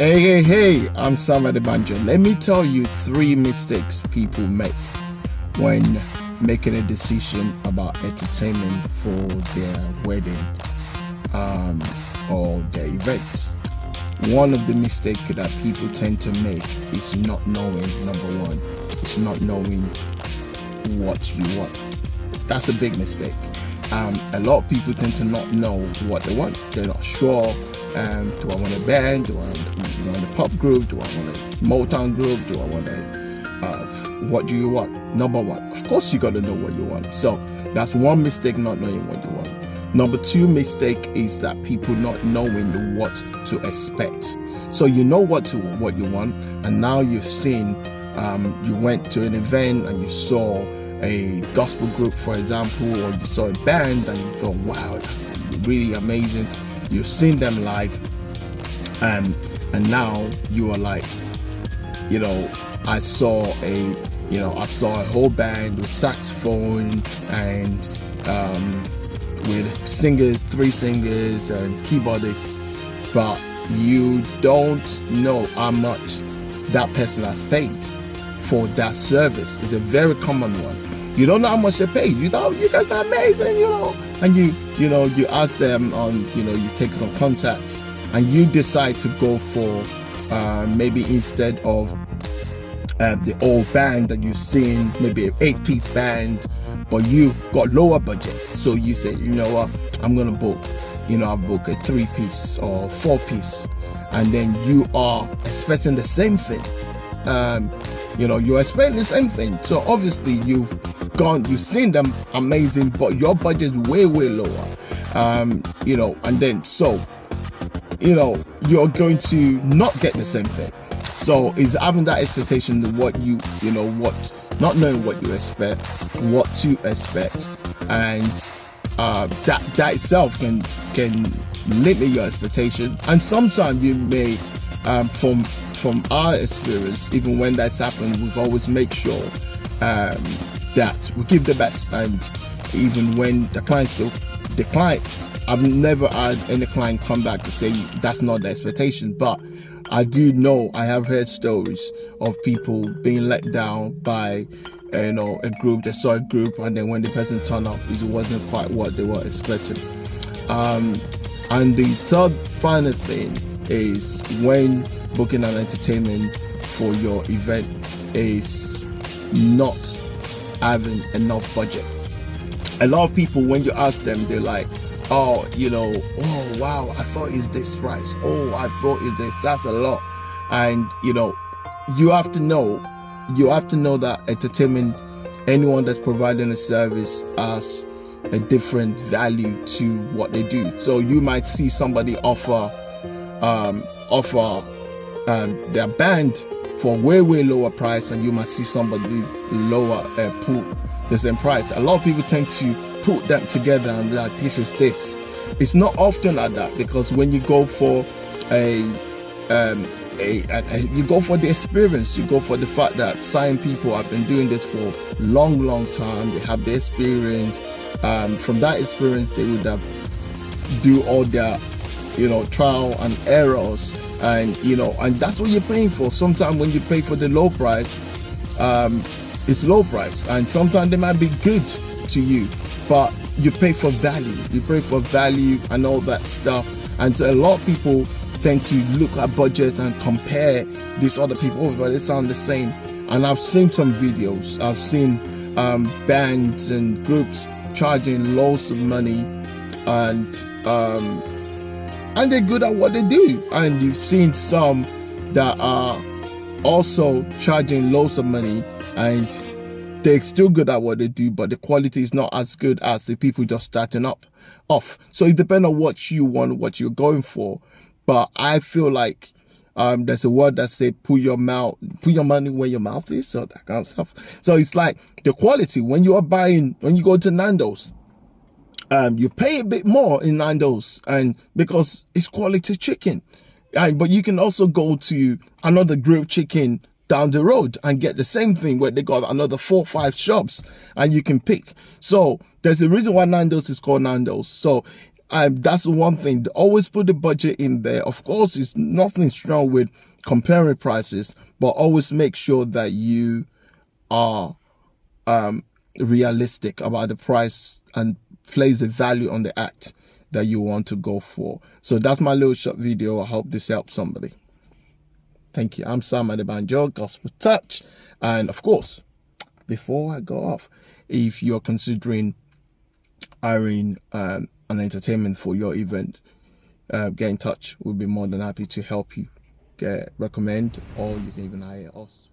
Hey, I'm Sam Adebanjo. Let me tell you 3 mistakes people make when making a decision about entertainment for their wedding or their event. One of the mistakes that people tend to make is not knowing, number one, is not knowing what you want. That's a big mistake. A lot of people tend to not know what they want. They're not sure. Do I want a band? Do I want a pop group? Do I want a Motown group? Do I want what do you want? Number one, of course you got to know what you want. So that's one mistake, not knowing what you want. Number 2 mistake is that people not knowing what to expect. So you know what you want, and now you've seen, you went to an event and you saw a gospel group, for example, or you saw a band and you thought, wow, that's really amazing. You've seen them live, and now you are like, I saw a whole band with saxophone and with 3 singers and keyboardists, but you don't know how much that person has paid for that service. It's a very common one. You don't know how much they paid. You thought, you guys are amazing, and you ask them on, you take some contact, and you decide to go for maybe instead of the old band that you've seen, maybe an 8-piece band, but you got lower budget. So you say, you know what, I'm gonna book, I'll book a 3-piece or 4-piece, and then you are expecting the same thing. You're expecting the same thing. So obviously you've seen them amazing, but your budget is way lower. And then you're going to not get the same thing. So is having that expectation of what not knowing what you expect, what to expect, and that itself can limit your expectation. And sometimes you may, from our experience, even when that's happened, we've always make sure that we give the best. And even when the client still decline, I've never had any client come back to say that's not the expectation. But I do know, I have heard stories of people being let down by a group. They saw a group, and then when the person turned up, it wasn't quite what they were expecting. And the third final thing is, when booking an entertainment for your event, is not having enough budget. A lot of people, when you ask them, they're like, oh wow, I thought it's this price. Oh, I thought it's this. That's a lot. And you have to know that entertainment, anyone that's providing a service, has a different value to what they do. So you might see somebody offer their band for way lower price, and you might see somebody lower put the same price. A lot of people tend to put them together and be like, this is this. It's not often like that, because when you go for you go for the experience, you go for the fact that some people have been doing this for long time. They have the experience. From that experience, they would have do all their trial and errors, and and that's what you're paying for. Sometimes when you pay for the low price, it's low price, and sometimes they might be good to you, but you pay for value. You pay for value and all that stuff. And so a lot of people tend to look at budgets and compare these other people, but they sound the same. And I've seen some videos. I've seen bands and groups charging loads of money, and they're good at what they do. And you've seen some that are also charging loads of money, and they're still good at what they do, but the quality is not as good as the people just starting off. So it depends on what you want, what you're going for. But I feel like there's a word that say put your money where your mouth is, so that kind of stuff. So it's like the quality. When you go to Nando's, you pay a bit more in Nando's, and because it's quality chicken. But you can also go to another grilled chicken down the road and get the same thing, where they got another 4 or 5 shops and you can pick. So there's a reason why Nando's is called Nando's. So That's one thing. Always put the budget in there. Of course, it's nothing wrong with comparing prices, but always make sure that you are realistic about the price and place the value on the act that you want to go for. So that's my little short video. I hope this helps somebody. Thank you. I'm Sam Adebanjo, Gospel Touch. And of course, before I go off, if you're considering hiring an entertainment for your event, get in touch. We'll be more than happy to help you recommend, or you can even hire us.